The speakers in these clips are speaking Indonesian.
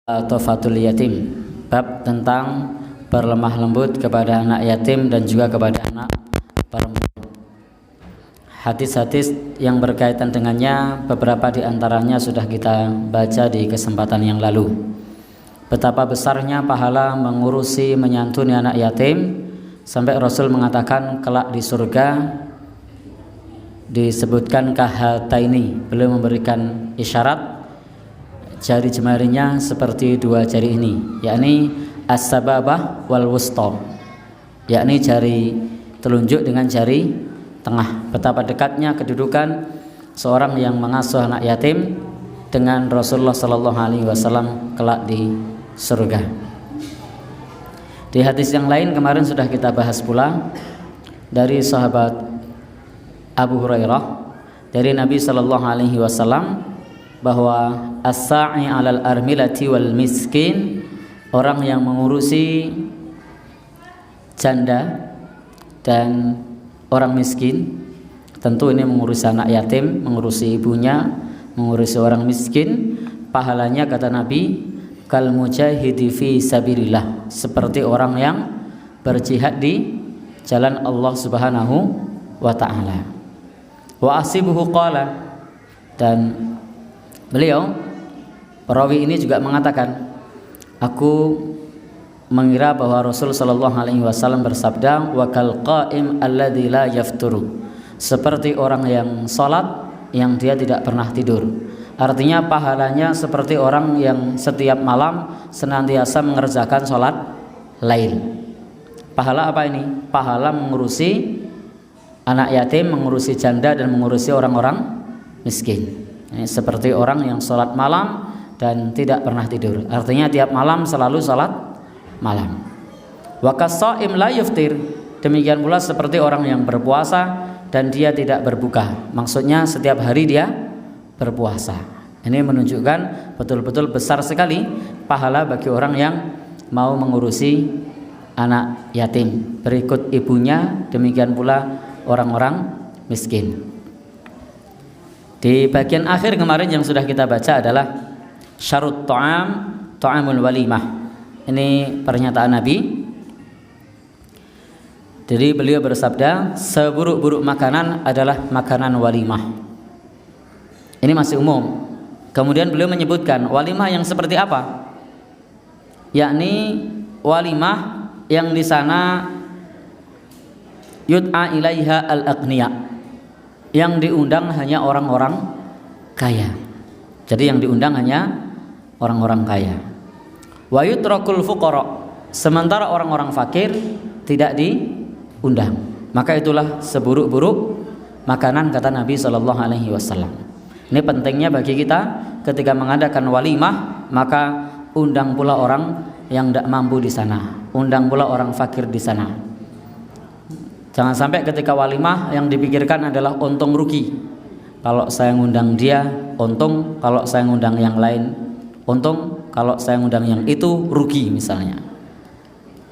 Tofatul yatim, bab tentang berlemah lembut kepada anak yatim dan juga kepada anak perempuan. Hadis-hadis yang berkaitan dengannya beberapa diantaranya sudah kita baca di kesempatan yang lalu. Betapa besarnya pahala mengurusi menyantuni anak yatim, sampai Rasul mengatakan kelak di surga disebutkan kahataini, beliau memberikan isyarat jari jemarinya seperti dua jari ini, yakni as-sababah wal wusta, yakni jari telunjuk dengan jari tengah. Betapa dekatnya kedudukan seorang yang mengasuh anak yatim dengan Rasulullah sallallahu alaihi wasallam kelak di surga. Di hadis yang lain kemarin sudah kita bahas pula dari sahabat Abu Hurairah dari Nabi sallallahu alaihi wasallam bahwa as-sa'i 'alal armilati wal miskin, orang yang mengurusi janda dan orang miskin, tentu ini mengurusi anak yatim, mengurusi ibunya, mengurusi orang miskin, pahalanya kata Nabi kal mujahidi fi sabilillah, seperti orang yang berjihad di jalan Allah Subhanahu wa taala. Wa asibuhu qala, dan beliau perawi ini juga mengatakan, aku mengira bahwa Rasul sallallahu alaihi wasallam bersabda, wa kal qaim alladzi la yafturu, seperti orang yang salat yang dia tidak pernah tidur. Artinya pahalanya seperti orang yang setiap malam senantiasa mengerjakan salat lail. Pahala apa ini? Pahala mengurusi anak yatim, mengurusi janda dan mengurusi orang-orang miskin. Ini seperti orang yang sholat malam dan tidak pernah tidur. Artinya tiap malam selalu sholat malam. Wa kas-shaim la yuftir, demikian pula seperti orang yang berpuasa dan dia tidak berbuka. Maksudnya setiap hari dia berpuasa. Ini menunjukkan betul-betul besar sekali pahala bagi orang yang mau mengurusi anak yatim, berikut ibunya, demikian pula orang-orang miskin. Di bagian akhir kemarin yang sudah kita baca adalah syarut ta'amul walimah. Ini pernyataan Nabi. Jadi beliau bersabda, seburuk-buruk makanan adalah makanan walimah. Ini masih umum. Kemudian beliau menyebutkan walimah yang seperti apa? Yakni walimah yang di sana yud'a ilaiha al-aghniya, yang diundang hanya orang-orang kaya. Jadi yang diundang hanya orang-orang kaya. Wa yutrakul fuqara, sementara orang-orang fakir tidak diundang. Maka itulah seburuk-buruk makanan kata Nabi sallallahu alaihi wasallam. Ini pentingnya bagi kita ketika mengadakan walimah, maka undang pula orang yang tidak mampu di sana, undang pula orang fakir di sana. Jangan sampai ketika walimah yang dipikirkan adalah untung rugi. Kalau saya ngundang dia untung, kalau saya ngundang yang lain untung, kalau saya ngundang yang itu rugi misalnya.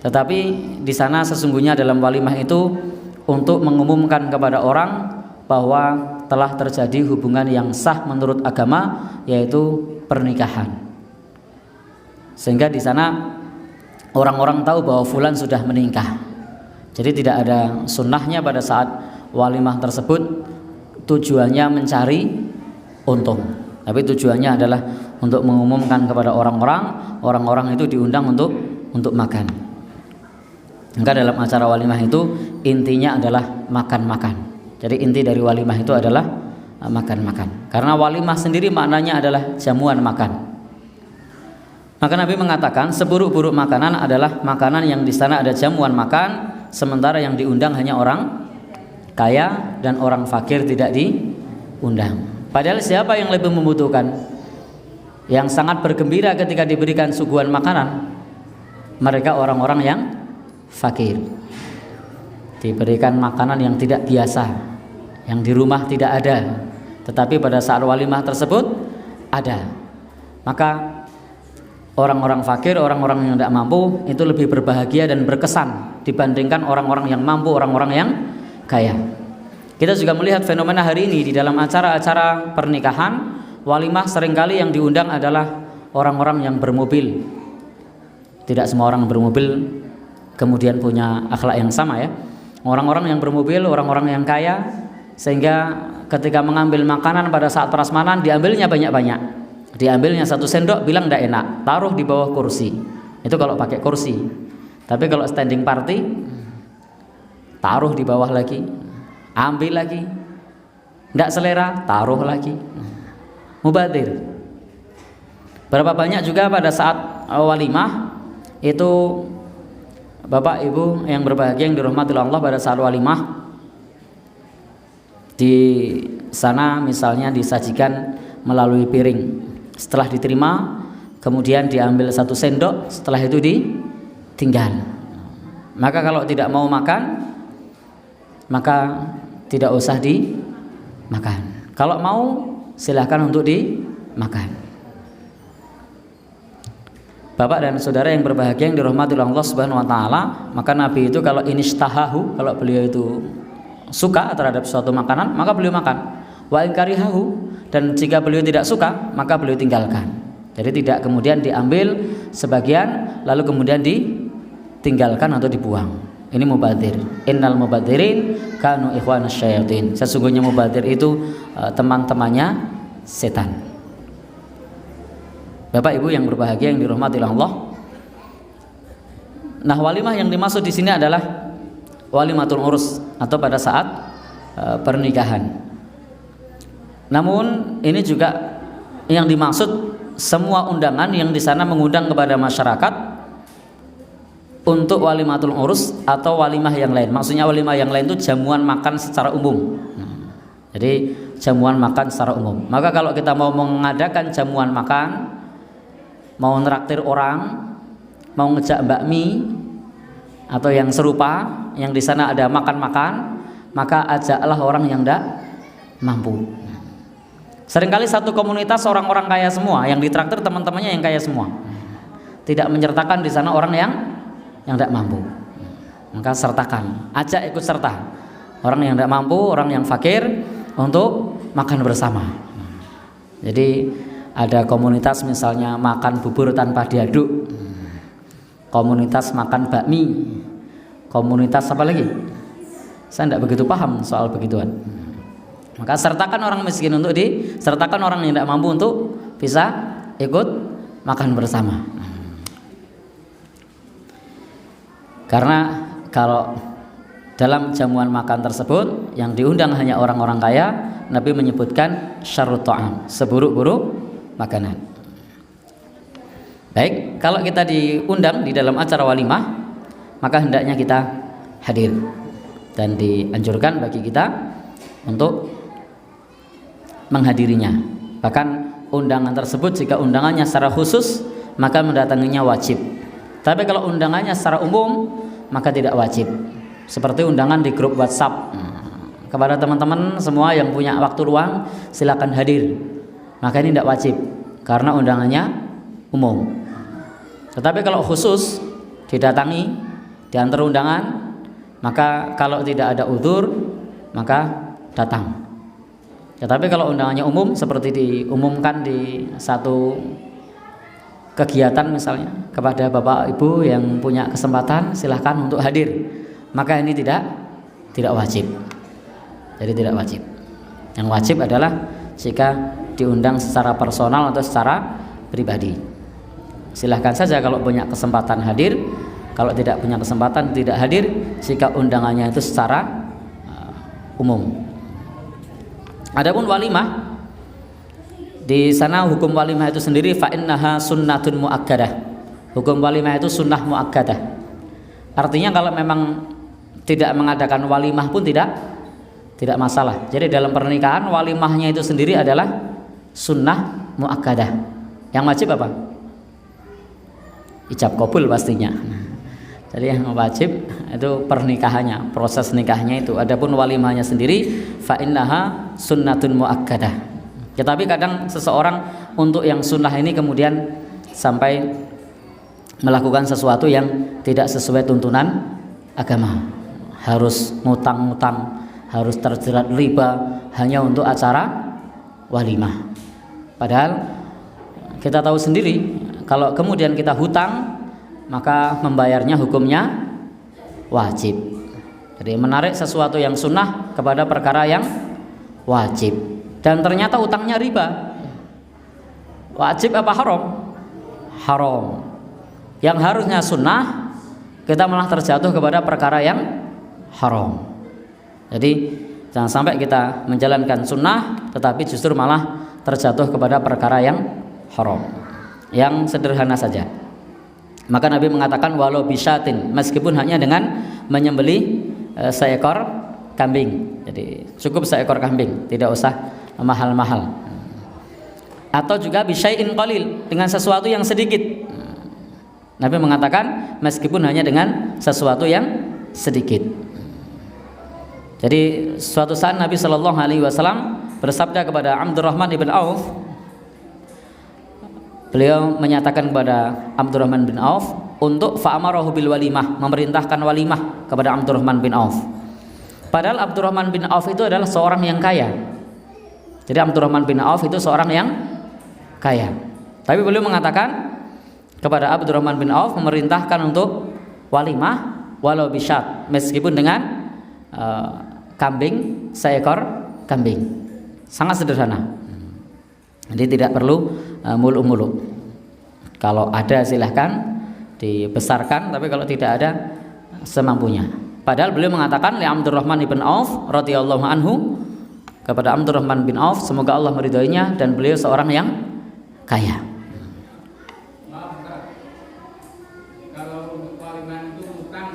Tetapi di sana sesungguhnya dalam walimah itu untuk mengumumkan kepada orang bahwa telah terjadi hubungan yang sah menurut agama, yaitu pernikahan. Sehingga di sana orang-orang tahu bahwa fulan sudah menikah. Jadi tidak ada sunnahnya pada saat walimah tersebut tujuannya mencari untung, tapi tujuannya adalah untuk mengumumkan kepada orang-orang itu diundang untuk makan. Maka dalam acara walimah itu intinya adalah makan-makan. Jadi inti dari walimah itu adalah makan-makan. Karena walimah sendiri maknanya adalah jamuan makan. Maka Nabi mengatakan seburuk-buruk makanan adalah makanan yang di sana ada jamuan makan, sementara yang diundang hanya orang kaya dan orang fakir tidak diundang. Padahal siapa yang lebih membutuhkan? Yang sangat bergembira ketika diberikan suguhan makanan, mereka orang-orang yang fakir. Diberikan makanan yang tidak biasa, yang di rumah tidak ada, tetapi pada saat walimah tersebut ada. Maka orang-orang fakir, orang-orang yang tidak mampu itu lebih berbahagia dan berkesan dibandingkan orang-orang yang mampu, orang-orang yang kaya. Kita juga melihat fenomena hari ini di dalam acara-acara pernikahan, walimah seringkali yang diundang adalah orang-orang yang bermobil. Tidak semua orang bermobil kemudian punya akhlak yang sama ya. Orang-orang yang bermobil, orang-orang yang kaya, sehingga ketika mengambil makanan pada saat prasmanan diambilnya banyak-banyak. Diambilnya 1 sendok bilang tidak enak, taruh di bawah kursi. Itu kalau pakai kursi. Tapi kalau standing party, taruh di bawah lagi, ambil lagi, tidak selera, taruh lagi. Mubadir. Berapa banyak juga pada saat walimah itu Bapak Ibu yang berbahagia yang dirahmati Allah, pada saat walimah di sana misalnya disajikan melalui piring. Setelah diterima kemudian diambil 1 sendok, setelah itu ditinggal. Maka kalau tidak mau makan maka tidak usah dimakan. Kalau mau silahkan untuk dimakan. Bapak dan saudara yang berbahagia yang dirahmati Allah Subhanahu wa taala, maka Nabi itu kalau inistahahu, kalau beliau itu suka terhadap suatu makanan, maka beliau makan. Wa in karihahu, dan jika beliau tidak suka, maka beliau tinggalkan. Jadi tidak kemudian diambil sebagian lalu kemudian ditinggalkan atau dibuang. Ini mubadir. Innal mubadirin kanu ikhwanas syayatin. Sesungguhnya mubadir itu teman-temannya setan. Bapak Ibu yang berbahagia yang dirahmati Allah. Nah, walimah yang dimaksud di sini adalah walimatul urus atau pada saat pernikahan. Namun ini juga yang dimaksud semua undangan yang di sana mengundang kepada masyarakat untuk walimatul urus atau walimah yang lain. Maksudnya walimah yang lain itu jamuan makan secara umum. Jadi jamuan makan secara umum. Maka kalau kita mau mengadakan jamuan makan, mau nraktir orang, mau ngejak bakmi atau yang serupa, yang di sana ada makan-makan, maka ajaklah orang yang tidak mampu. Seringkali satu komunitas orang-orang kaya semua, yang ditraktir teman-temannya yang kaya semua, tidak menyertakan di sana orang yang tidak mampu. Maka sertakan, ajak ikut serta orang yang tidak mampu, orang yang fakir untuk makan bersama. Jadi ada komunitas misalnya makan bubur tanpa diaduk, komunitas makan bakmi, komunitas apa lagi? Saya tidak begitu paham soal begituan. Maka sertakan orang miskin untuk sertakan orang yang tidak mampu untuk bisa ikut makan bersama. Karena kalau dalam jamuan makan tersebut yang diundang hanya orang-orang kaya, Nabi menyebutkan syarrut ta'am, seburuk-buruk makanan. Baik, kalau kita diundang di dalam acara walimah, maka hendaknya kita hadir, dan dianjurkan bagi kita untuk menghadirinya. Bahkan undangan tersebut jika undangannya secara khusus, maka mendatanginya wajib. Tapi kalau undangannya secara umum, maka tidak wajib. Seperti undangan di grup WhatsApp. Kepada teman-teman semua yang punya waktu luang, silakan hadir. Maka ini tidak wajib karena undangannya umum. Tetapi kalau khusus didatangi, diantar undangan, maka kalau tidak ada uzur maka datang. Tetapi kalau undangannya umum seperti diumumkan di satu kegiatan misalnya kepada Bapak Ibu yang punya kesempatan silahkan untuk hadir, maka ini tidak wajib. Jadi tidak wajib. Yang wajib adalah jika diundang secara personal atau secara pribadi. Silahkan saja kalau punya kesempatan hadir, kalau tidak punya kesempatan tidak hadir jika undangannya itu secara umum. Adapun walimah, di sana hukum walimah itu sendiri fa innaha sunnatun muakkadah. Hukum walimah itu sunnah muakkadah. Artinya kalau memang tidak mengadakan walimah pun tidak masalah. Jadi dalam pernikahan walimahnya itu sendiri adalah sunnah muakkadah. Yang wajib apa? Ijab kabul pastinya. Jadi yang wajib itu pernikahannya, proses nikahnya itu. Adapun walimahnya sendiri fa innaha sunnatun muakkadah. Tetapi kadang seseorang untuk yang sunnah ini kemudian sampai melakukan sesuatu yang tidak sesuai tuntunan agama. Harus ngutang-ngutang, harus terjerat riba hanya untuk acara walimah. Padahal kita tahu sendiri kalau kemudian kita hutang maka membayarnya hukumnya wajib. Jadi menarik sesuatu yang sunnah kepada perkara yang wajib, dan ternyata utangnya riba. Wajib apa haram? Haram. Yang harusnya sunnah kita malah terjatuh kepada perkara yang haram. Jadi jangan sampai kita menjalankan sunnah tetapi justru malah terjatuh kepada perkara yang haram. Yang sederhana saja. Maka Nabi mengatakan walau bisyatin, meskipun hanya dengan menyembelih seekor kambing. Jadi cukup seekor kambing, tidak usah mahal-mahal. Atau juga bisyai'in qalil, dengan sesuatu yang sedikit. Nabi mengatakan meskipun hanya dengan sesuatu yang sedikit. Jadi suatu saat Nabi Shallallahu Alaihi Wasallam bersabda kepada Abdurrahman bin Auf. Beliau menyatakan kepada Abdurrahman bin Auf untuk fa'amarahu bil walimah, memerintahkan walimah kepada Abdurrahman bin Auf. Padahal Abdurrahman bin Auf itu adalah seorang yang kaya. Jadi Abdurrahman bin Auf itu seorang yang kaya. Tapi beliau mengatakan kepada Abdurrahman bin Auf memerintahkan untuk walimah walau bisyat, meskipun dengan kambing, seekor kambing. Sangat sederhana. Jadi tidak perlu muluk-muluk. Kalau ada silahkan dibesarkan, tapi kalau tidak ada semampunya. Padahal beliau mengatakan li Abdurrahman bin Auf radhiyallahu anhu, kepada Abdurrahman bin Auf semoga Allah meridhoinya, dan beliau seorang yang kaya. Maaf, kalau untuk walimah itu utang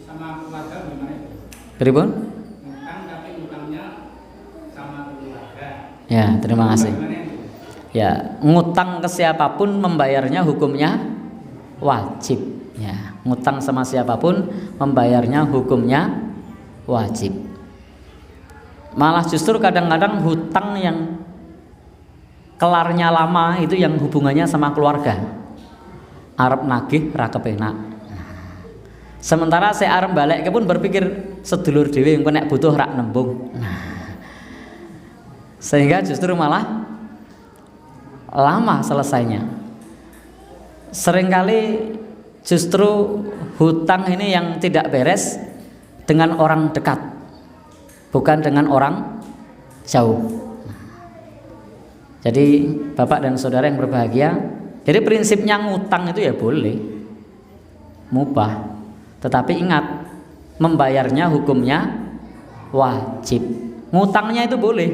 sama keluarga gimana? Pripun? Utang tapi utangnya sama keluarga. Ya, terima kasih. Ya, ngutang ke siapapun membayarnya hukumnya wajib. Ya, ngutang sama siapapun membayarnya hukumnya wajib. Malah justru kadang-kadang hutang yang kelarnya lama itu yang hubungannya sama keluarga. Arep nagih ra kepenak. Sementara saya arep balik pun berpikir sedulur dhewe engko nek butuh rak nembung. Sehingga justru malah lama selesainya. Seringkali justru hutang ini yang tidak beres dengan orang dekat, bukan dengan orang jauh. Jadi bapak dan saudara yang berbahagia, jadi prinsipnya ngutang itu ya boleh, mubah, tetapi ingat membayarnya hukumnya wajib. Ngutangnya itu boleh,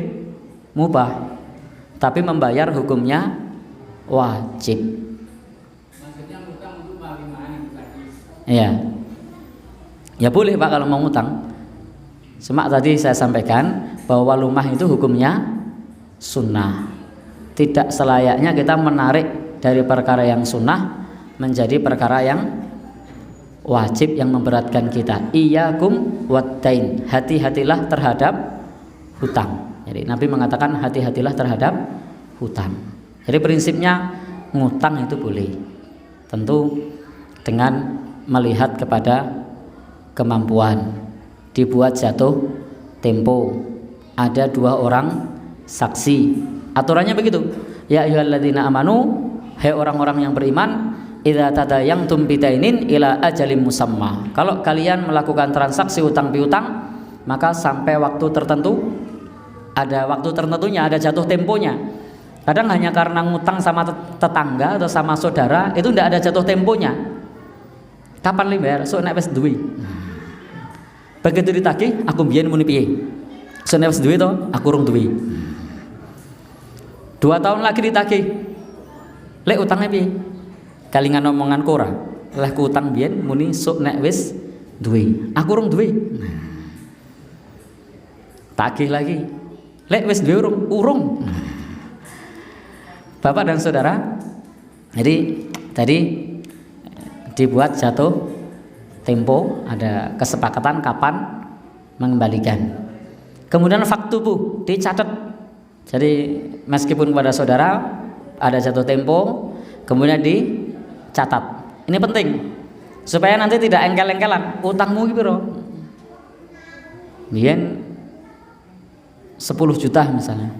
mubah, tapi membayar hukumnya wajib. Maksudnya ngutang untuk walimahan tadi. Iya. Ya boleh Pak kalau mau ngutang. Cuma tadi saya sampaikan bahwa walumah itu hukumnya sunnah. Tidak selayaknya kita menarik dari perkara yang sunnah menjadi perkara yang wajib yang memberatkan kita. Iyyakum waddain, hati-hatilah terhadap hutang. Jadi Nabi mengatakan hati-hatilah terhadap hutang. Jadi prinsipnya ngutang itu boleh, tentu dengan melihat kepada kemampuan. Dibuat jatuh tempo, ada 2 orang saksi. Aturannya begitu. Ya ayyuhalladzina amanu, hai orang-orang yang beriman, idza tadayantum bidainin ila ajalin musamma. Kalau kalian melakukan transaksi utang piutang, maka sampai waktu tertentu, ada waktu tertentunya, ada jatuh temponya. Kadang hanya karena ngutang sama tetangga atau sama saudara, itu tidak ada jatuh temponya. Kapan liber? So nek wis duwe. Begitu ditagih, aku mbiyen muni piye? So nek wis duwe to, aku urung duwe. 2 tahun lagi ditagih. Lek utangnya piye? Kalingan omongan ora. Lah ku utang biyen muni sok nek wis duwe. Aku urung duwe. Tagih lagi. Lek wis duwe urung. Bapak dan saudara, jadi tadi dibuat jatuh tempo, ada kesepakatan kapan mengembalikan. Kemudian faktubu dicatat. Jadi meskipun kepada saudara ada jatuh tempo, kemudian dicatat. Ini penting supaya nanti tidak engkel-engkelan. Utangmu iki piro? Biyen 10 juta misalnya.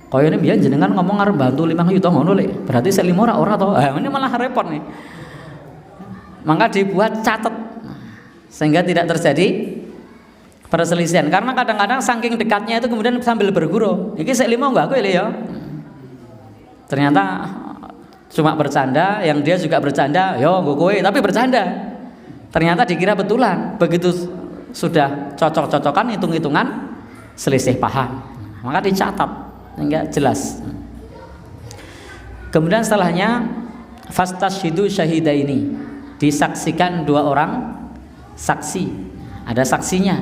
Kaya ini biyen jenengan ngomong arep bantu 5 juta ngono lek. Berarti sik 5 ora to. Ini malah repot nih. Maka dibuat catat sehingga tidak terjadi perselisihan. Karena kadang-kadang saking dekatnya itu kemudian sambil berguru. Iki sik 5 enggak aku ya. Ternyata cuma bercanda, yang dia juga bercanda, yo nggo kowe tapi bercanda. Ternyata dikira betulan. Begitu sudah cocok-cocokan, hitung-hitungan, selisih paham. Maka dicatat sehingga jelas. Kemudian setelahnya fastashidu syahidaini, disaksikan 2 orang saksi. Ada saksinya.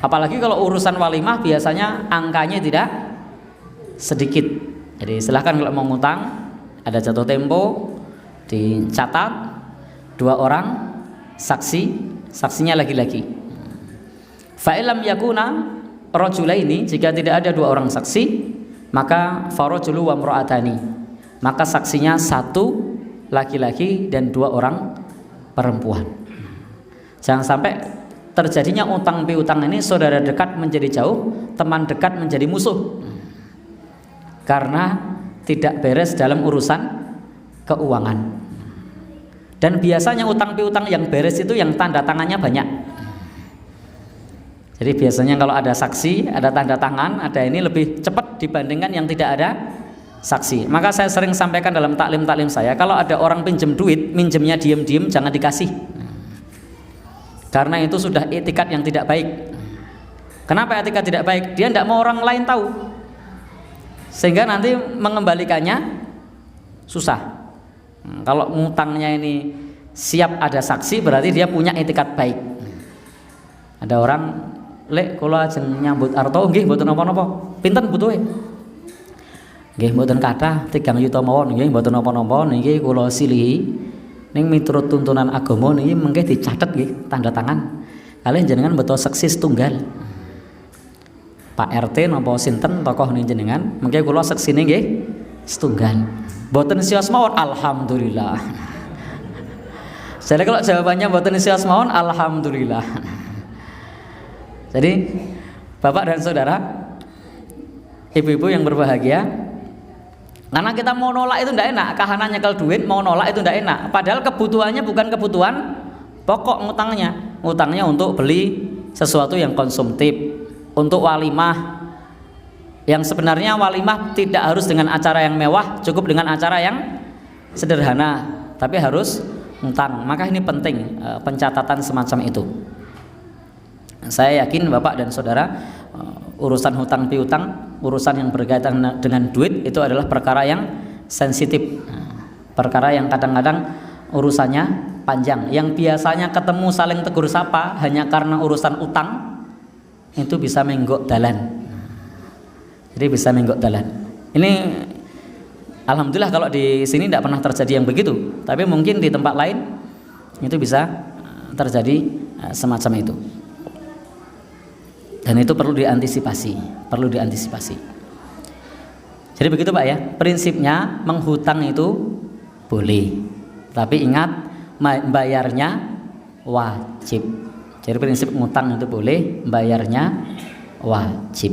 Apalagi kalau urusan walimah biasanya angkanya tidak sedikit. Jadi silahkan kalau mau ngutang, ada jatuh tempo, dicatat 2 orang saksi, saksinya laki-laki. Fa'ilam yakuna rajulaini, jika tidak ada 2 orang saksi, maka farajulu wa imra'atani, maka saksinya 1 laki-laki dan 2 orang perempuan. Jangan sampai terjadinya utang piutang ini saudara dekat menjadi jauh, teman dekat menjadi musuh, karena tidak beres dalam urusan keuangan. Dan biasanya utang piutang yang beres itu yang tanda tangannya banyak. Jadi biasanya kalau ada saksi, ada tanda tangan, ada ini lebih cepat dibandingkan yang tidak ada saksi. Maka saya sering sampaikan dalam taklim-taklim saya, kalau ada orang pinjam duit, minjemnya diem-diem, jangan dikasih. Karena itu sudah etikat yang tidak baik. Kenapa etikat tidak baik? Dia tidak mau orang lain tahu, sehingga nanti mengembalikannya susah. Kalau ngutangnya ini siap ada saksi, berarti dia punya etikat baik. Ada orang, lek kula ajeng nyambut arto nggih mboten napa-napa. Pinten butuhe? Nggih mboten kathah, 3 juta mawon. Nggih mboten napa-napa, niki kula silihi ning miturut tuntunan agama niki mengke dicatet nggih tanda tangan. Kalian jenengan beto saksi setunggal. Pak RT napa sinten tokoh ning jenengan, mengke kula seksine nggih setunggal. Mboten sios mawon, alhamdulillah. Jadi kalau jawabannya mboten sios mawon, alhamdulillah. Jadi Bapak dan saudara, ibu-ibu yang berbahagia, karena kita mau nolak itu tidak enak, kahanan nyekel duit mau nolak itu tidak enak. Padahal kebutuhannya bukan kebutuhan pokok ngutangnya, ngutangnya untuk beli sesuatu yang konsumtif, untuk walimah. Yang sebenarnya walimah tidak harus dengan acara yang mewah, cukup dengan acara yang sederhana, tapi harus ngutang. Maka ini penting pencatatan semacam itu. Saya yakin Bapak dan Saudara, urusan hutang piutang, urusan yang berkaitan dengan duit itu adalah perkara yang sensitif, perkara yang kadang-kadang urusannya panjang. Yang biasanya ketemu saling tegur sapa hanya karena urusan utang, itu bisa menggok dalan. Jadi bisa menggok dalan. Ini alhamdulillah kalau di sini tidak pernah terjadi yang begitu, tapi mungkin di tempat lain itu bisa terjadi semacam itu. Dan itu perlu diantisipasi, perlu diantisipasi. Jadi begitu Pak ya, prinsipnya menghutang itu boleh, tapi ingat bayarnya wajib. Jadi prinsip ngutang itu boleh, bayarnya wajib.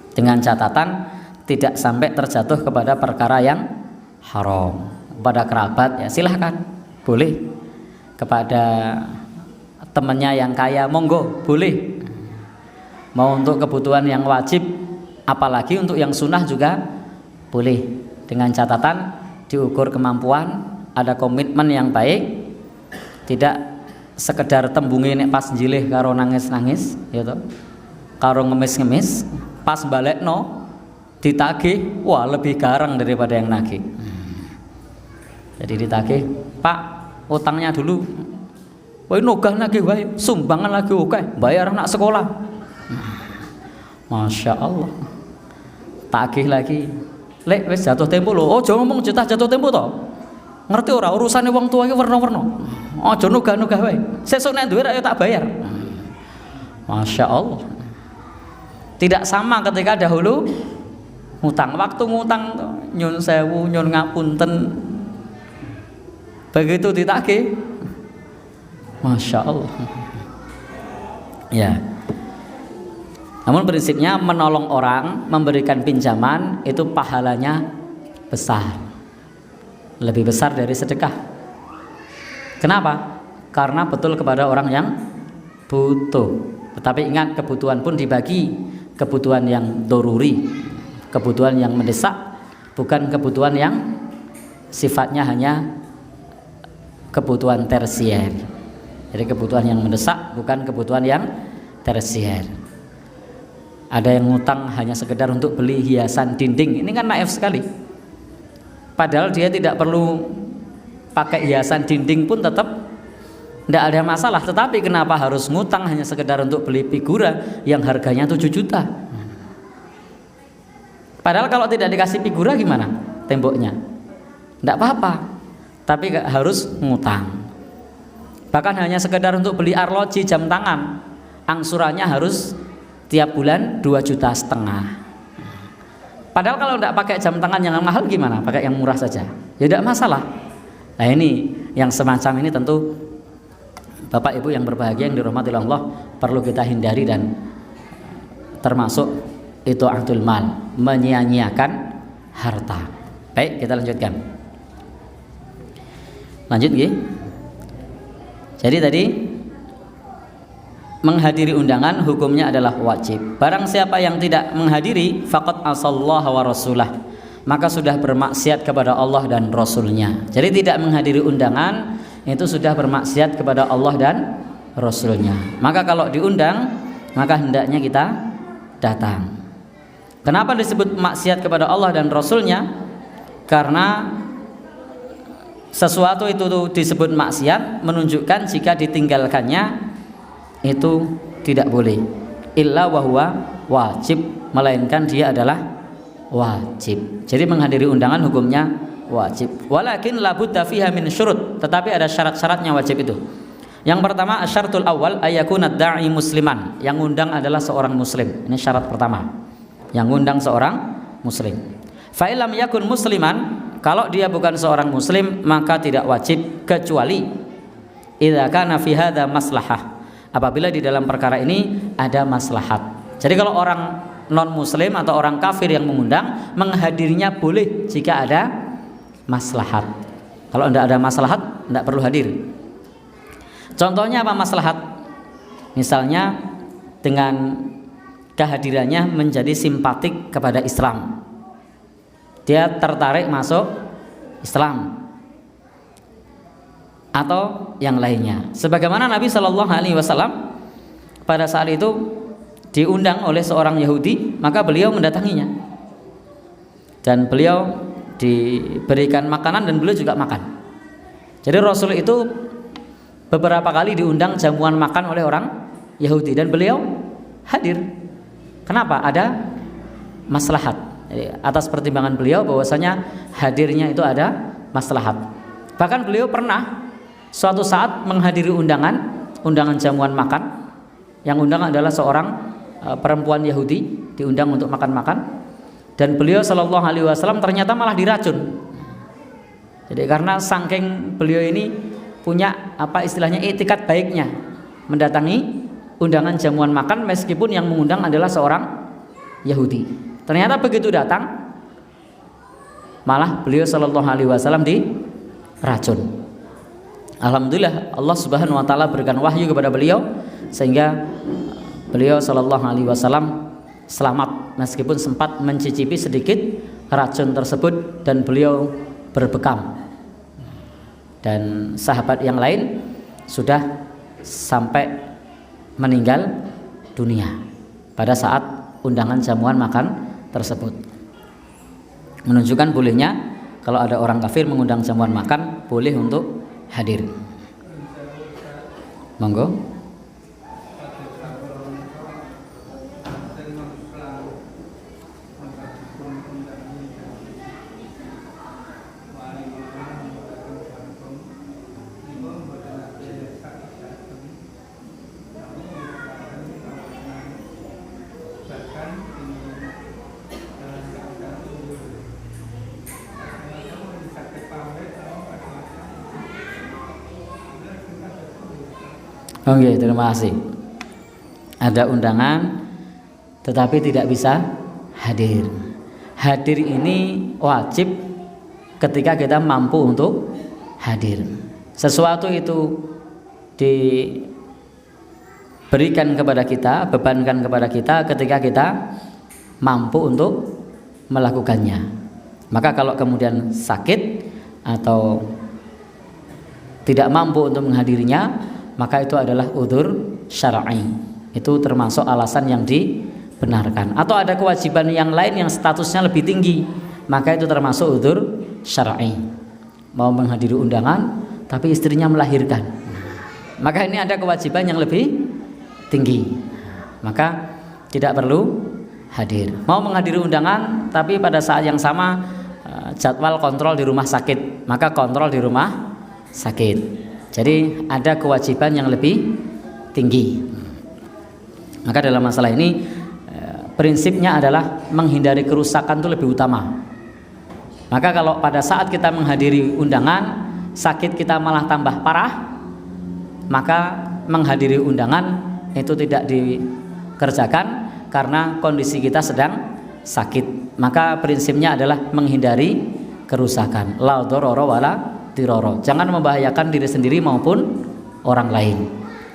Dengan catatan tidak sampai terjatuh kepada perkara yang haram. Kepada kerabat ya silahkan, boleh. Kepada temannya yang kaya monggo, boleh. Mau untuk kebutuhan yang wajib, apalagi untuk yang sunnah juga boleh, dengan catatan diukur kemampuan, ada komitmen yang baik, tidak sekedar tembungi nek pas njilih karo nangis-nangis gitu, karo ngemis-ngemis, pas balekno ditagih, wah lebih garang daripada yang nagih. Jadi ditagih, Pak utangnya dulu, wah nogah nagih wae, sumbangan lagi oke, bayar anak sekolah. Masya Allah, tagih lagi, lek wis jatuh tempo lho. Oh jangan ngomong jatuh tempo toh, ngerti ora urusannya wong tua iki werna-werna. Oh jangan nugah-nugah wae, sesuk nek duwe tak bayar. Masya Allah. Tidak sama ketika dahulu ngutang, waktu ngutang nyun sewu, nyun ngapunten, begitu ditagih, Masya Allah. Ya. Namun prinsipnya menolong orang, memberikan pinjaman itu pahalanya besar, lebih besar dari sedekah. Kenapa? Karena betul kepada orang yang butuh. Tetapi ingat, kebutuhan pun dibagi, kebutuhan yang doruri, kebutuhan yang mendesak, bukan kebutuhan yang sifatnya hanya kebutuhan tersier. Jadi kebutuhan yang mendesak bukan kebutuhan yang tersier. Ada yang ngutang hanya sekedar untuk beli hiasan dinding, ini kan naif sekali. Padahal dia tidak perlu pakai hiasan dinding pun tetap tidak ada masalah. Tetapi kenapa harus ngutang hanya sekedar untuk beli figura yang harganya 7 juta? Padahal kalau tidak dikasih figura gimana temboknya? Tidak apa-apa, tapi harus ngutang. Bahkan hanya sekedar untuk beli arloji jam tangan, angsurannya harus tiap bulan 2,5 juta. Padahal kalau tidak pakai jam tangan yang mahal gimana? Pakai yang murah saja, ya tidak masalah. Nah ini yang semacam ini tentu Bapak Ibu yang berbahagia, yang dirahmati Allah, perlu kita hindari, dan termasuk itu aktul mal, menyia-nyiakan harta. Baik, kita lanjutkan. Lanjut nggih. Jadi tadi menghadiri undangan hukumnya adalah wajib. Barang siapa yang tidak menghadiri faqad asallaha wa rasulah, maka sudah bermaksiat kepada Allah dan Rasulnya. Jadi tidak menghadiri undangan itu sudah bermaksiat kepada Allah dan Rasulnya. Maka kalau diundang, maka hendaknya kita datang. Kenapa disebut maksiat kepada Allah dan Rasulnya? Karena sesuatu itu disebut maksiat menunjukkan jika ditinggalkannya itu tidak boleh. Illa wahwa wajib, melainkan dia adalah wajib. Jadi menghadiri undangan hukumnya wajib. Walakin la budda fiha min syurut, tetapi ada syarat-syaratnya wajib itu. Yang pertama, asyaratul awal ayakuna da'i musliman, yang undang adalah seorang muslim. Ini syarat pertama, yang undang seorang muslim. Fa illam yakun musliman, kalau dia bukan seorang muslim maka tidak wajib, kecuali idza kana fi hadza maslahah, apabila di dalam perkara ini ada maslahat. Jadi kalau orang non muslim atau orang kafir yang mengundang, menghadirinya boleh jika ada maslahat. Kalau tidak ada maslahat, tidak perlu hadir. Contohnya apa maslahat? Misalnya dengan kehadirannya menjadi simpatik kepada Islam, dia tertarik masuk Islam, atau yang lainnya. Sebagaimana Nabi Shallallahu Alaihi Wasallam pada saat itu diundang oleh seorang Yahudi, maka beliau mendatanginya dan beliau diberikan makanan dan beliau juga makan. Jadi Rasul itu beberapa kali diundang jamuan makan oleh orang Yahudi dan beliau hadir. Kenapa? Ada maslahat. Jadi, atas pertimbangan beliau bahwasanya hadirnya itu ada maslahat. Bahkan beliau pernah suatu saat menghadiri undangan jamuan makan. Yang undang adalah seorang perempuan Yahudi, diundang untuk makan-makan. Dan beliau Shallallahu Alaihi Wasallam ternyata malah diracun. Jadi karena saking beliau ini punya apa istilahnya etikat baiknya, mendatangi undangan jamuan makan meskipun yang mengundang adalah seorang Yahudi. Ternyata begitu datang, malah beliau Shallallahu Alaihi Wasallam diracun. Alhamdulillah Allah Subhanahu Wa Taala berikan wahyu kepada beliau sehingga beliau Shallallahu Alaihi Wasallam selamat meskipun sempat mencicipi sedikit racun tersebut dan beliau berbekam. Dan sahabat yang lain sudah sampai meninggal dunia pada saat undangan jamuan makan tersebut. Menunjukkan bolehnya kalau ada orang kafir mengundang jamuan makan, boleh untuk hadir. Monggo. Oke, terima kasih. Ada undangan tetapi tidak bisa hadir. Hadir ini wajib ketika kita mampu untuk hadir. Sesuatu itu diberikan kepada kita, bebankan kepada kita ketika kita mampu untuk melakukannya. Maka kalau kemudian sakit atau tidak mampu untuk menghadirinya, maka itu adalah udzur syar'i. Itu termasuk alasan yang dibenarkan. Atau ada kewajiban yang lain yang statusnya lebih tinggi, maka itu termasuk udzur syar'i. Mau menghadiri undangan tapi istrinya melahirkan, maka ini ada kewajiban yang lebih tinggi, maka tidak perlu hadir. Mau menghadiri undangan tapi pada saat yang sama jadwal kontrol di rumah sakit, maka kontrol di rumah sakit. Jadi ada kewajiban yang lebih tinggi. Maka dalam masalah ini prinsipnya adalah menghindari kerusakan itu lebih utama. Maka kalau pada saat kita menghadiri undangan sakit kita malah tambah parah, maka menghadiri undangan itu tidak dikerjakan karena kondisi kita sedang sakit. Maka prinsipnya adalah menghindari kerusakan. La dororo wala diroro. Jangan membahayakan diri sendiri maupun orang lain.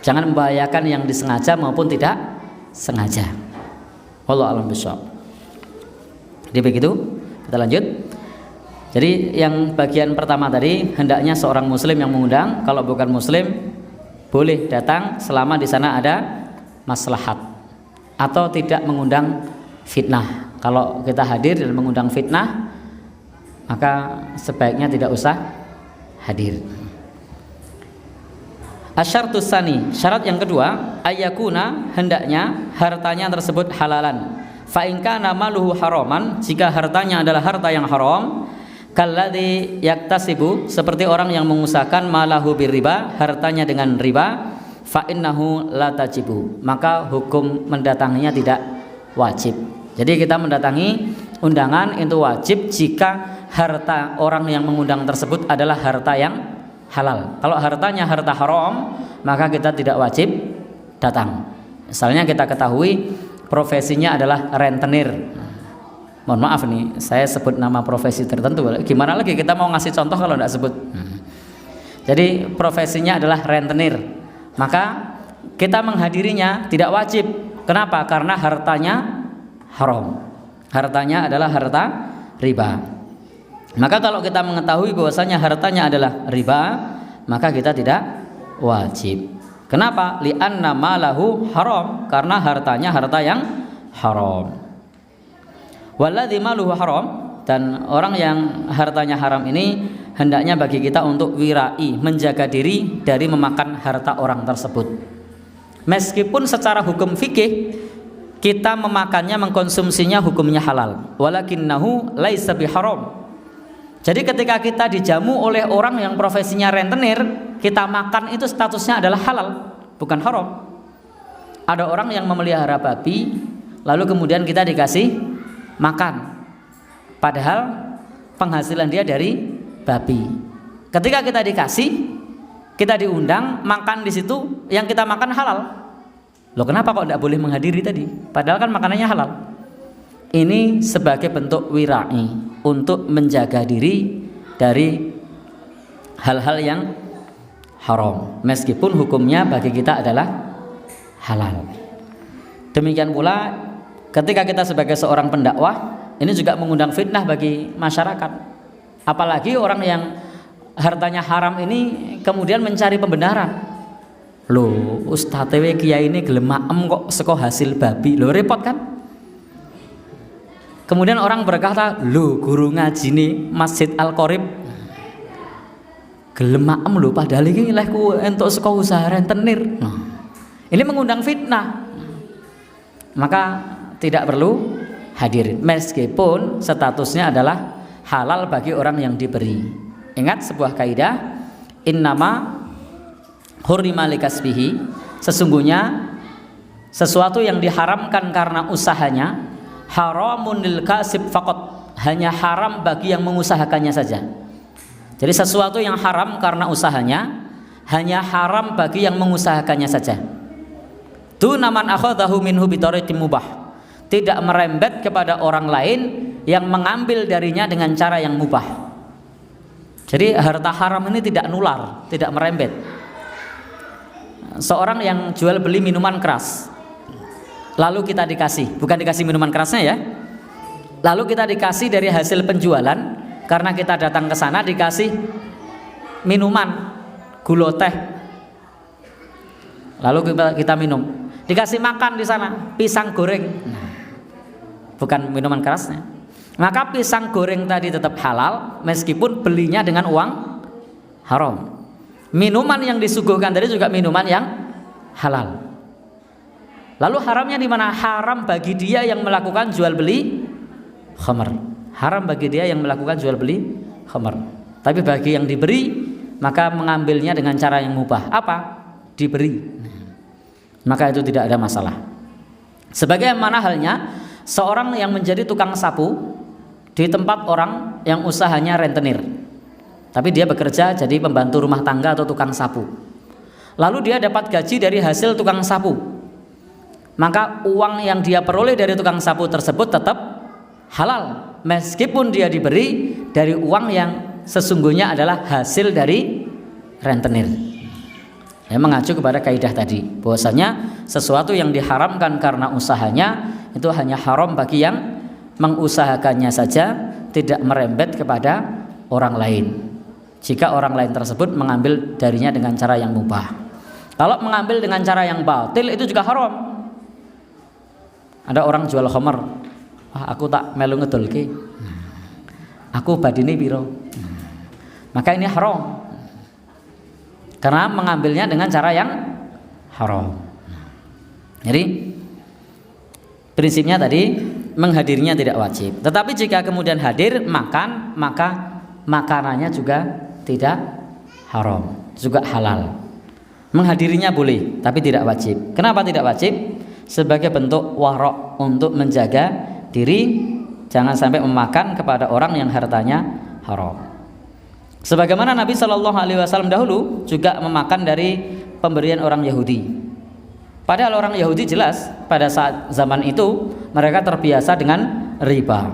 Jangan membahayakan yang disengaja maupun tidak sengaja. Wallahu a'lam bishawab. Jadi begitu. Kita lanjut. Jadi yang bagian pertama tadi, hendaknya seorang muslim yang mengundang. Kalau bukan muslim boleh datang selama di sana ada maslahat, atau tidak mengundang fitnah. Kalau kita hadir dan mengundang fitnah, maka sebaiknya tidak usah hadir. Asyartus tsani, syarat yang kedua, ayyakuna, hendaknya hartanya tersebut halalan. Fa in kana maluhu haraman, jika hartanya adalah harta yang haram, kalladzi yaktasibu, seperti orang yang mengusahakan malahu birriba, hartanya dengan riba, fa innahu la tajibu, maka hukum mendatanginya tidak wajib. Jadi kita mendatangi undangan itu wajib jika harta orang yang mengundang tersebut adalah harta yang halal. Kalau hartanya harta haram, maka kita tidak wajib datang. Misalnya kita ketahui profesinya adalah rentenir. Mohon maaf nih, saya sebut nama profesi tertentu. Gimana lagi kita mau ngasih contoh kalau tidak sebut? Jadi profesinya adalah rentenir, maka kita menghadirinya tidak wajib. Kenapa? Karena hartanya haram. Hartanya adalah harta riba. Maka kalau kita mengetahui bahwasanya hartanya adalah riba, maka kita tidak wajib. Kenapa? Li'anna malahu haram, karena hartanya harta yang haram. Walladzi maluhu haram, dan orang yang hartanya haram ini hendaknya bagi kita untuk wirai, menjaga diri dari memakan harta orang tersebut. Meskipun secara hukum fikih kita memakannya, mengkonsumsinya hukumnya halal, walakinnahu laisa biharam. Jadi ketika kita dijamu oleh orang yang profesinya rentenir, kita makan itu statusnya adalah halal, bukan haram. Ada orang yang memelihara babi, lalu kemudian kita dikasih makan, padahal penghasilan dia dari babi. Ketika kita dikasih, kita diundang makan di situ, yang kita makan halal. Loh, kenapa kok tidak boleh menghadiri tadi? Padahal kan makanannya halal. Ini sebagai bentuk wirai, untuk menjaga diri dari hal-hal yang haram, meskipun hukumnya bagi kita adalah halal. Demikian pula ketika kita sebagai seorang pendakwah, ini juga mengundang fitnah bagi masyarakat. Apalagi orang yang hartanya haram ini kemudian mencari pembenaran. Loh, Ustaz TW Kiai ini gelem maem kok seko hasil babi. Loh, repot kan? Kemudian orang berkata, loh guru ngaji nih Masjid Al-Qorib gelem maem loh, padahal ini lehku entuk seko usaha rentenir. Ini mengundang fitnah. Maka tidak perlu hadir, meskipun statusnya adalah halal bagi orang yang diberi. Ingat sebuah kaidah, innama hurrima likasbihi, sesungguhnya sesuatu yang diharamkan karena usahanya, haramun lil kasib faqat, hanya haram bagi yang mengusahakannya saja. Jadi sesuatu yang haram karena usahanya hanya haram bagi yang mengusahakannya saja. Duna man akhadahu minhu bitariqin mubah, tidak merembet kepada orang lain yang mengambil darinya dengan cara yang mubah. Jadi harta haram ini tidak nular, tidak merembet. Seorang yang jual beli minuman keras, lalu kita dikasih, bukan dikasih minuman kerasnya ya, lalu kita dikasih dari hasil penjualan, karena kita datang ke sana dikasih minuman gula teh, lalu kita minum, dikasih makan di sana pisang goreng, bukan minuman kerasnya. Maka pisang goreng tadi tetap halal meskipun belinya dengan uang haram. Minuman yang disuguhkan tadi juga minuman yang halal. Lalu haramnya di mana? Haram bagi dia yang melakukan jual beli khamr. Haram bagi dia yang melakukan jual beli khamr. Tapi bagi yang diberi, maka mengambilnya dengan cara yang mubah. Apa? Diberi. Maka itu tidak ada masalah. Sebagaimana halnya seorang yang menjadi tukang sapu di tempat orang yang usahanya rentenir, tapi dia bekerja jadi pembantu rumah tangga atau tukang sapu. Lalu dia dapat gaji dari hasil tukang sapu, maka uang yang dia peroleh dari tukang sapu tersebut tetap halal meskipun dia diberi dari uang yang sesungguhnya adalah hasil dari rentenir. Ya, mengacu kepada kaidah tadi bahwasanya sesuatu yang diharamkan karena usahanya itu hanya haram bagi yang mengusahakannya saja, tidak merembet kepada orang lain. Jika orang lain tersebut mengambil darinya dengan cara yang mubah. Kalau mengambil dengan cara yang batil itu juga haram. Ada orang jual khamr, aku tak melu ngedolke, aku badine piro, maka ini haram karena mengambilnya dengan cara yang haram. Jadi prinsipnya tadi menghadirinya tidak wajib. Tetapi jika kemudian hadir makan, maka makanannya juga tidak haram, juga halal. Menghadirinya boleh, tapi tidak wajib. Kenapa tidak wajib? Sebagai bentuk warok, untuk menjaga diri jangan sampai memakan kepada orang yang hartanya haram. Sebagaimana Nabi Shallallahu Alaihi Wasallam dahulu juga memakan dari pemberian orang Yahudi. Padahal orang Yahudi jelas pada saat zaman itu mereka terbiasa dengan riba.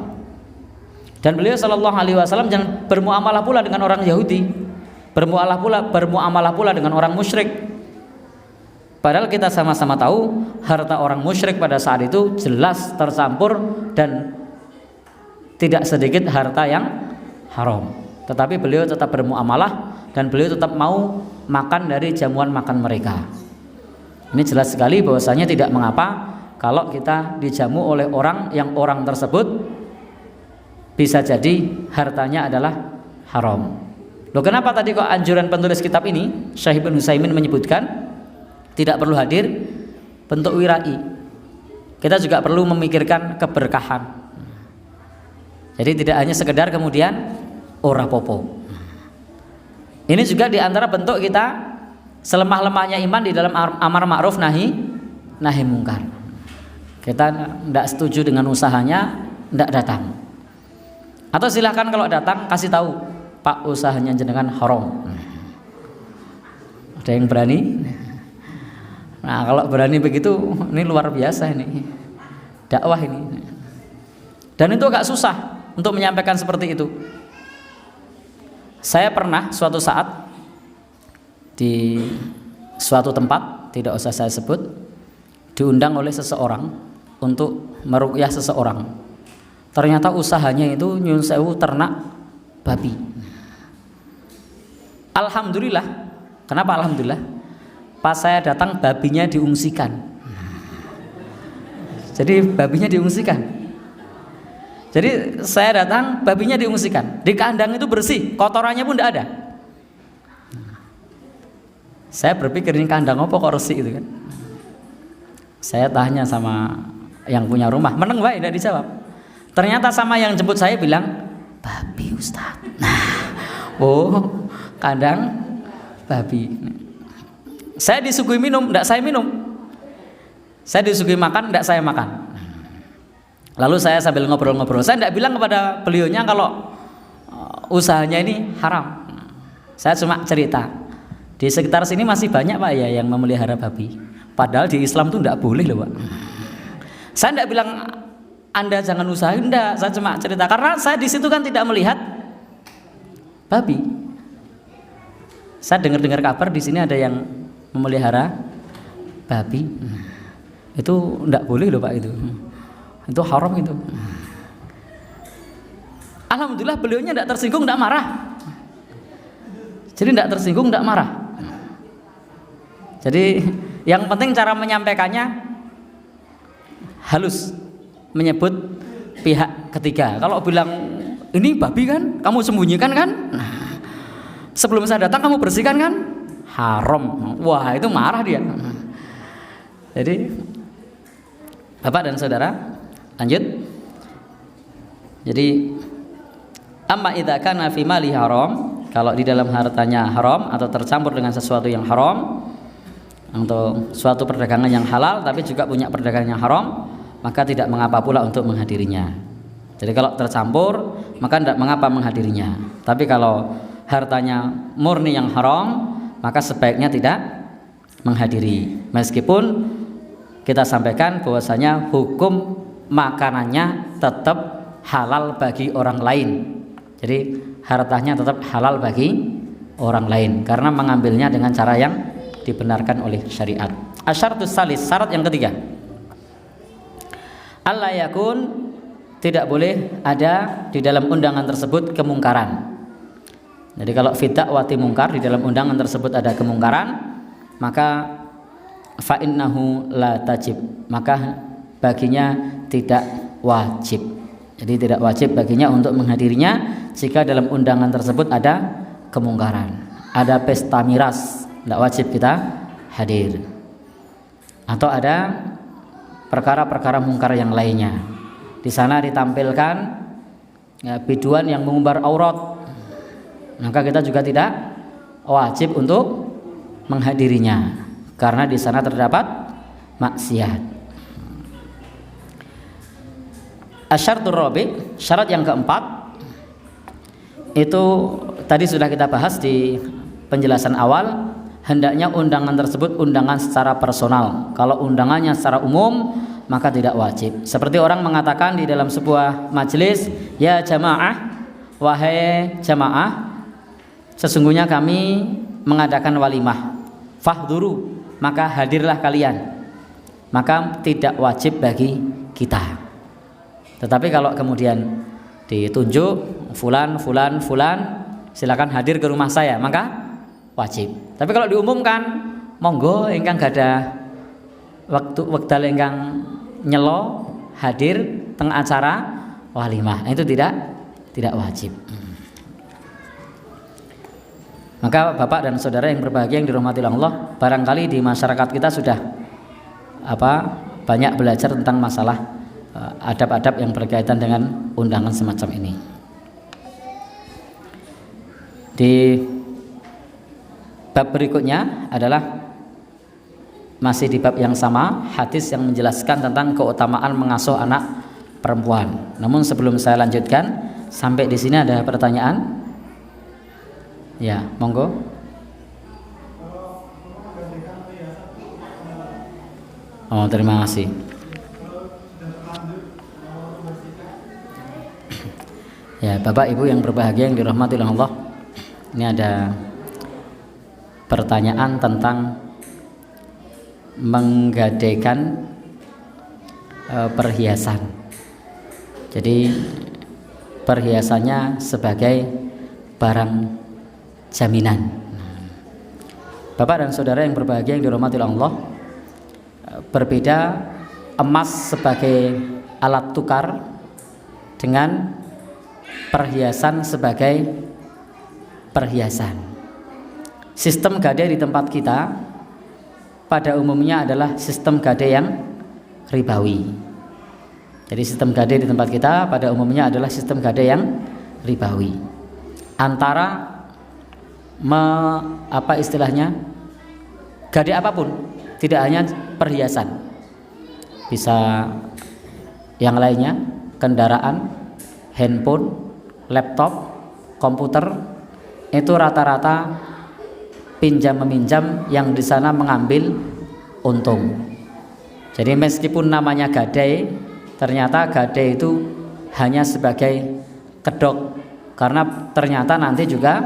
Dan beliau Shallallahu Alaihi Wasallam jangan bermuamalah pula dengan orang Yahudi, bermuamalah pula dengan orang musyrik. Padahal kita sama-sama tahu harta orang musyrik pada saat itu jelas tercampur dan tidak sedikit harta yang haram. Tetapi beliau tetap bermuamalah dan beliau tetap mau makan dari jamuan makan mereka. Ini jelas sekali bahwasanya tidak mengapa kalau kita dijamu oleh orang yang orang tersebut bisa jadi hartanya adalah haram. Loh, kenapa tadi kok anjuran penulis kitab ini Syekh Ibnu Utsaimin menyebutkan tidak perlu hadir? Bentuk wirai. Kita juga perlu memikirkan keberkahan. Jadi tidak hanya sekedar kemudian ora popo. Ini juga diantara bentuk kita selemah-lemahnya iman di dalam amar ma'ruf nahi mungkar. Kita tidak setuju dengan usahanya, tidak datang. Atau silahkan kalau datang kasih tahu, Pak, usahanya jenengan haram. Ada yang berani? Nah, kalau berani begitu ini luar biasa ini. Dakwah ini. Dan itu agak susah untuk menyampaikan seperti itu. Saya pernah suatu saat di suatu tempat, tidak usah saya sebut, diundang oleh seseorang untuk meruqyah seseorang. Ternyata usahanya itu nyun sewu ternak babi. Alhamdulillah. Kenapa alhamdulillah? Pas saya datang babinya diungsikan. Jadi babinya diungsikan. Jadi saya datang babinya diungsikan. Di kandang itu bersih, kotorannya pun tidak ada. Saya berpikir ini kandang apa kok resik itu kan. Saya tanya sama yang punya rumah, meneng baik tidak dijawab. Ternyata sama yang jemput saya bilang, babi Ustaz. Nah, oh kandang babi. Saya disuguhi minum, tidak saya minum. Saya disuguhi makan, tidak saya makan. Lalu saya sambil ngobrol-ngobrol, saya tidak bilang kepada beliaunya kalau usahanya ini haram. Saya cuma cerita. Di sekitar sini masih banyak Pak ya yang memelihara babi. Padahal di Islam tuh tidak boleh loh Pak. Saya tidak bilang Anda jangan usahain, enggak, saya cuma cerita karena saya di situ kan tidak melihat babi. Saya dengar kabar di sini ada yang memelihara babi. Itu enggak boleh loh Pak itu. Itu haram itu. Alhamdulillah beliaunya enggak tersinggung, enggak marah. Jadi enggak tersinggung, enggak marah. Jadi yang penting cara menyampaikannya halus, menyebut pihak ketiga. Kalau bilang ini babi kan, kamu sembunyikan kan? Nah, sebelum saya datang kamu bersihkan kan? Haram. Wah, itu marah dia. Jadi Bapak dan Saudara, lanjut. Jadi amma idza kana fi mali haram, kalau di dalam hartanya haram atau tercampur dengan sesuatu yang haram, untuk suatu perdagangan yang halal tapi juga punya perdagangan yang haram, maka tidak mengapa pula untuk menghadirinya. Jadi kalau tercampur maka tidak mengapa menghadirinya. Tapi kalau hartanya murni yang haram, maka sebaiknya tidak menghadiri. Meskipun kita sampaikan bahwasanya hukum makanannya tetap halal bagi orang lain. Jadi hartanya tetap halal bagi orang lain karena mengambilnya dengan cara yang dibenarkan oleh syariat. Asyartus salis, syarat yang ketiga. Allah yakun, tidak boleh ada di dalam undangan tersebut kemungkaran. Jadi kalau fi da'wati mungkar, di dalam undangan tersebut ada kemungkaran, maka fa innahu la tajib, maka baginya tidak wajib. Jadi tidak wajib baginya untuk menghadirinya jika dalam undangan tersebut ada kemungkaran. Ada pesta miras, tidak wajib kita hadir. Atau ada perkara-perkara mungkar yang lainnya. Di sana ditampilkan biduan yang mengumbar aurat, maka kita juga tidak wajib untuk menghadirinya karena di sana terdapat maksiat. Asyartur rabi, syarat yang keempat, itu tadi sudah kita bahas di penjelasan awal. Hendaknya undangan tersebut undangan secara personal. Kalau undangannya secara umum maka tidak wajib. Seperti orang mengatakan di dalam sebuah majelis, ya jamaah, wahai jamaah, sesungguhnya kami mengadakan walimah, fahduru, maka hadirlah kalian. Maka tidak wajib bagi kita. Tetapi kalau kemudian ditunjuk fulan, silakan hadir ke rumah saya, maka wajib. Tapi kalau diumumkan, monggo ingkang gada wekdal ingkang nyelo hadir teng acara walimah, itu tidak wajib. Maka Bapak dan Saudara yang berbahagia yang dirahmati Allah, barangkali di masyarakat kita sudah banyak belajar tentang masalah adab-adab yang berkaitan dengan undangan semacam ini. Di bab berikutnya adalah masih di bab yang sama, hadis yang menjelaskan tentang keutamaan mengasuh anak perempuan. Namun sebelum saya lanjutkan, sampai di sini ada pertanyaan? Ya, monggo. Oh, terima kasih. Ya, Bapak Ibu yang berbahagia yang dirahmati Allah, ini ada pertanyaan tentang menggadaikan perhiasan. Jadi perhiasannya sebagai barang jaminan. Bapak dan Saudara yang berbahagia yang dirahmati Allah, berbeda emas sebagai alat tukar dengan perhiasan sebagai perhiasan. Sistem gadai di tempat kita pada umumnya adalah sistem gadai yang ribawi. Jadi sistem gadai di tempat kita pada umumnya adalah sistem gadai yang ribawi. Antara gadai apapun, tidak hanya perhiasan, bisa yang lainnya, kendaraan, handphone, laptop, komputer, itu rata-rata pinjam meminjam yang di sana mengambil untung. Jadi meskipun namanya gadai, ternyata gadai itu hanya sebagai kedok, karena ternyata nanti juga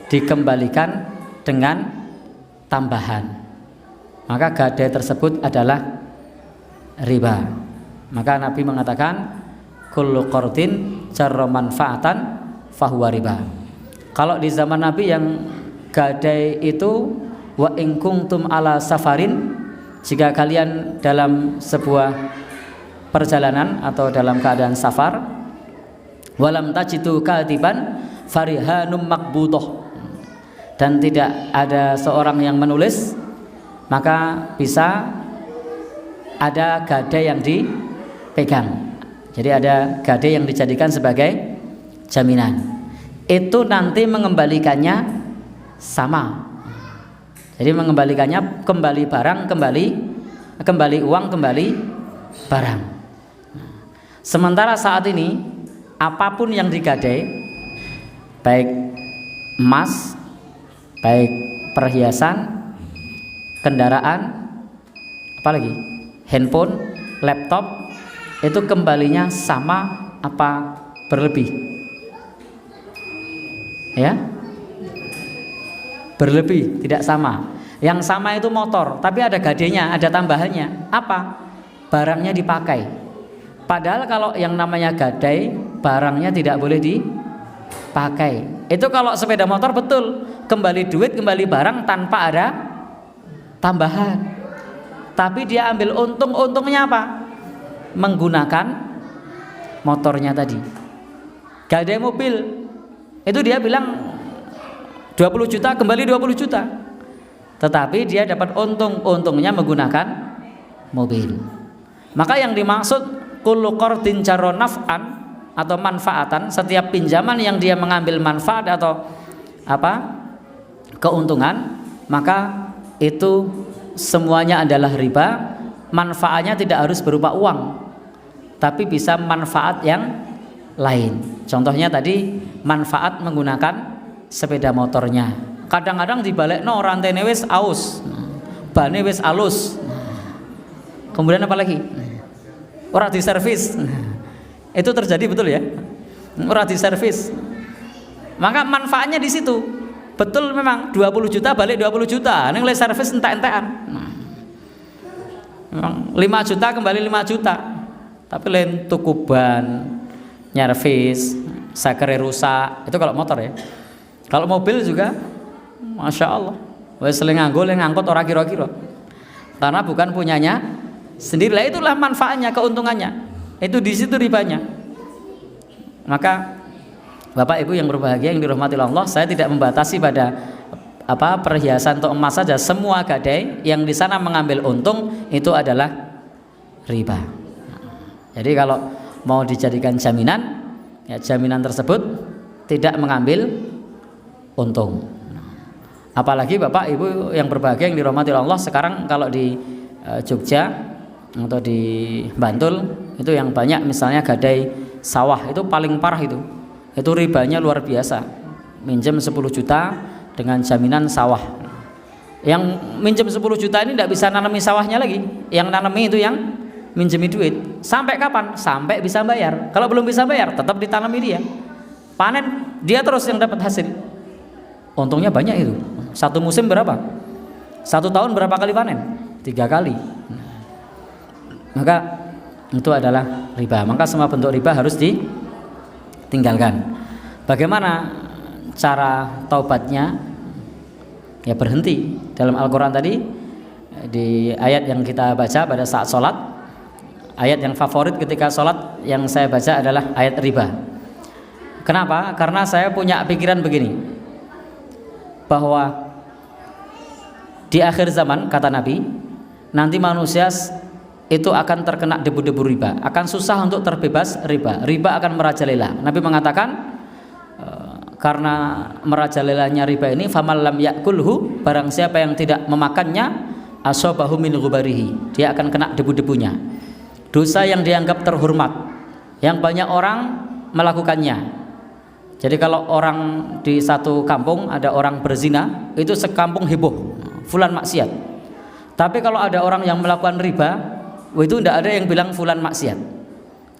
dikembalikan dengan tambahan. Maka gadai tersebut adalah riba. Maka Nabi mengatakan kullu qardin jarra manfaatan fahuwa riba. Kalau di zaman Nabi yang gadai itu wa in kuntum ala safarin, jika kalian dalam sebuah perjalanan atau dalam keadaan safar, walam tajidu katiban farihanum makbutoh, dan tidak ada seorang yang menulis, maka bisa ada gadai yang dipegang. Jadi ada gadai yang dijadikan sebagai jaminan. Itu nanti mengembalikannya sama. Jadi mengembalikannya kembali barang, kembali uang, kembali barang. Sementara saat ini apapun yang digadai, baik emas, baik perhiasan, kendaraan, apalagi handphone, laptop, itu kembalinya sama apa berlebih? Ya, berlebih, tidak sama. Yang sama itu motor, tapi ada gadenya, ada tambahannya. Apa? Barangnya dipakai. Padahal kalau yang namanya gadai, barangnya tidak boleh dipakai. Itu kalau sepeda motor betul, kembali duit, kembali barang tanpa ada tambahan. Tapi dia ambil untung-untungnya apa? Menggunakan motornya tadi. Gadai mobil, itu dia bilang 20 juta, kembali 20 juta. Tetapi dia dapat untung-untungnya menggunakan mobil. Maka yang dimaksud kullu qardin jarra naf'an atau manfaatan, setiap pinjaman yang dia mengambil manfaat atau keuntungan, maka itu semuanya adalah riba. Manfaatnya tidak harus berupa uang, tapi bisa manfaat yang lain. Contohnya tadi manfaat menggunakan sepeda motornya. Kadang-kadang dibalekno rantene wis aus, bane wis alus. Kemudian apa lagi? Ora diservis. Itu terjadi betul ya? Ora diservis. Maka manfaatnya di situ. Betul memang 20 juta balik 20 juta. Ning le servis entek-entekan. Memang 5 juta kembali 5 juta. Tapi lain tuku ban, nyervis, sakere rusak. Itu kalau motor ya. Kalau mobil juga Masya Allah, wes ngangkut ora kira-kira. Karena bukan punyanya sendiri. Lah itulah manfaatnya, keuntungannya. Itu di situ ribanya. Maka Bapak Ibu yang berbahagia yang dirahmati Allah, saya tidak membatasi pada perhiasan atau emas saja. Semua gadai yang di sana mengambil untung itu adalah riba. Jadi kalau mau dijadikan jaminan, ya jaminan tersebut tidak mengambil untung. Apalagi Bapak Ibu yang berbahagia yang dirahmati Allah, sekarang kalau di Jogja atau di Bantul itu yang banyak misalnya gadai sawah, itu paling parah itu ribanya luar biasa. Minjem 10 juta dengan jaminan sawah. Yang minjem 10 juta ini tidak bisa nanami sawahnya lagi, yang nanami itu yang minjemi duit. Sampai kapan? Sampai bisa bayar. Kalau belum bisa bayar tetap ditanami dia, panen dia terus yang dapat hasil. Untungnya banyak itu. Satu musim berapa? 1 tahun berapa kali panen? 3 kali. Maka itu adalah riba. Maka semua bentuk riba harus ditinggalkan. Bagaimana cara taubatnya? Ya berhenti. Dalam Al-Quran tadi di ayat yang kita baca pada saat sholat, ayat yang favorit ketika sholat yang saya baca adalah ayat riba. Kenapa? Karena saya punya pikiran begini, bahwa di akhir zaman, kata Nabi, nanti manusia itu akan terkena debu-debu riba, akan susah untuk terbebas riba. Riba akan merajalela. Nabi mengatakan karena merajalelanya riba ini, faman lam yakulhu, barang siapa yang tidak memakannya, asabahu min ghubarihi, dia akan kena debu-debunya. Dosa yang dianggap terhormat, yang banyak orang melakukannya. Jadi kalau orang di satu kampung ada orang berzina, itu sekampung heboh, fulan maksiat. Tapi kalau ada orang yang melakukan riba, itu tidak ada yang bilang fulan maksiat.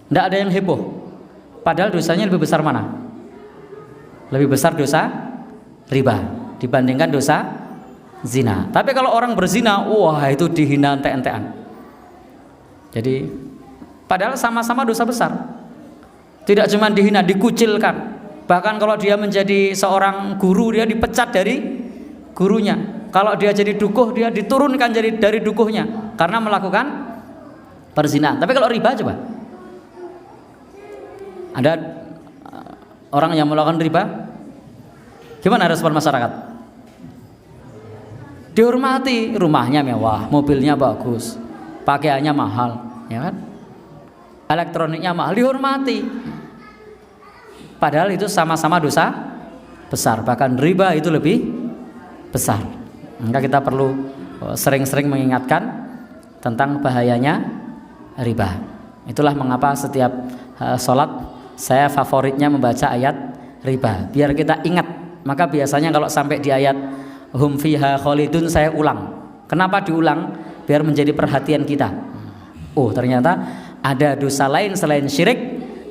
Tidak ada yang heboh. Padahal dosanya lebih besar mana? Lebih besar dosa riba dibandingkan dosa zina. Tapi kalau orang berzina, wah itu dihina ente-entean. Jadi padahal sama-sama dosa besar. Tidak cuma dihina, dikucilkan. Bahkan kalau dia menjadi seorang guru, dia dipecat dari gurunya. Kalau dia jadi dukuh, dia diturunkan jadi dari dukuhnya karena melakukan perzinahan. Tapi kalau riba coba, ada orang yang melakukan riba, gimana respon masyarakat? Dihormati, rumahnya mewah, mobilnya bagus, pakaiannya mahal, ya kan? Elektroniknya mahal, dihormati. Padahal itu sama-sama dosa besar, bahkan riba itu lebih besar. Maka kita perlu sering-sering mengingatkan tentang bahayanya riba. Itulah mengapa setiap sholat saya favoritnya membaca ayat riba, biar kita ingat. Maka biasanya kalau sampai di ayat hum fiha khalidun saya ulang. Kenapa diulang? Biar menjadi perhatian kita. Oh, ternyata ada dosa lain selain syirik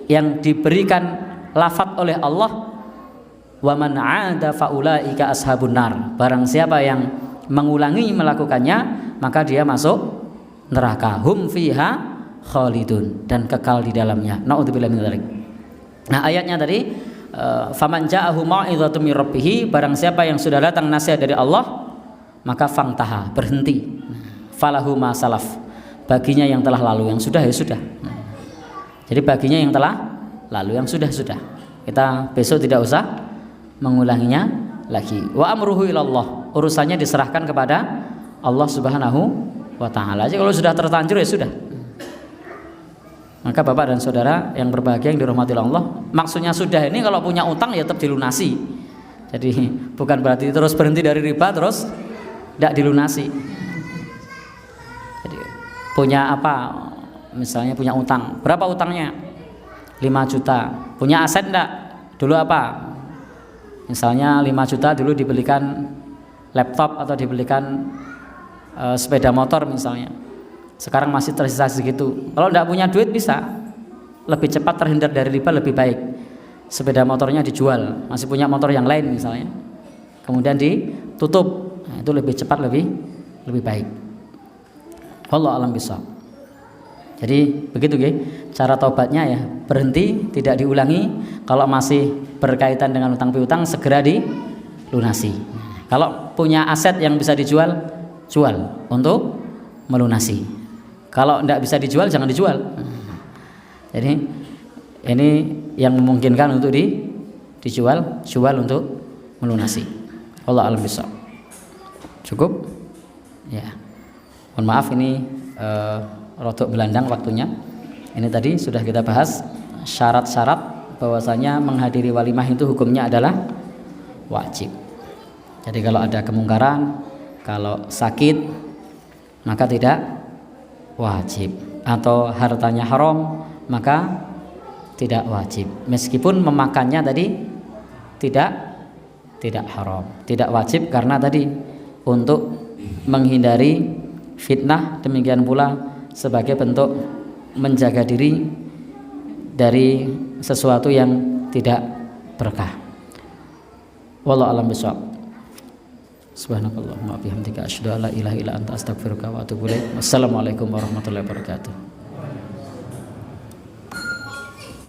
yang diberikan lafaz oleh Allah, wa man 'ada faulaika ashabun nar. Barang siapa yang mengulangi melakukannya, maka dia masuk neraka. Hum fiha khalidun, dan kekal di dalamnya. Naudzubillah min dzalik. Nah, ayatnya tadi faman ja'ahu mau'izatun mir rabbih, barang siapa yang sudah datang nasihat dari Allah, maka fangtaha, berhenti. Falahu ma salaf, baginya yang telah lalu, yang sudah ya sudah. Jadi baginya yang telah lalu, yang sudah. Kita besok tidak usah mengulanginya lagi. Wa amruhu ilallah, urusannya diserahkan kepada Allah Subhanahu wa taala. Jadi kalau sudah terlanjur ya sudah. Maka Bapak dan Saudara yang berbahagia yang dirahmati Allah, maksudnya sudah ini kalau punya utang ya tetap dilunasi. Jadi bukan berarti terus berhenti dari riba terus tidak dilunasi. Jadi punya apa? Misalnya punya utang, berapa utangnya? 5 juta. Punya aset enggak? Dulu apa? Misalnya 5 juta dulu dibelikan laptop atau dibelikan sepeda motor misalnya. Sekarang masih tersisa segitu. Kalau enggak punya duit bisa lebih cepat terhindar dari riba, lebih baik sepeda motornya dijual, masih punya motor yang lain misalnya, kemudian ditutup. Nah, itu lebih cepat, lebih baik. Wallahu a'lam bishawab. Jadi begitu ya cara taubatnya ya, berhenti, tidak diulangi. Kalau masih berkaitan dengan utang piutang segera dilunasi. Kalau punya aset yang bisa dijual, jual untuk melunasi. Kalau tidak bisa dijual jangan dijual. Jadi ini yang memungkinkan untuk dijual, jual untuk melunasi. Allah alam bisa. Cukup? Ya. Mohon maaf ini rotok belandang waktunya. Ini tadi sudah kita bahas syarat-syarat bahwasanya menghadiri walimah itu hukumnya adalah wajib. Jadi kalau ada kemungkaran, kalau sakit maka tidak wajib, atau hartanya haram maka tidak wajib. Meskipun memakannya tadi tidak haram, tidak wajib karena tadi untuk menghindari fitnah, demikian pula sebagai bentuk menjaga diri dari sesuatu yang tidak berkah. Wallahu a'lam bishawab. Subhanakallahumma bihamdika asyhadu an la ilaha illa anta astaghfiruka wa atubu ilaik. Wassalamualaikum warahmatullahi wabarakatuh.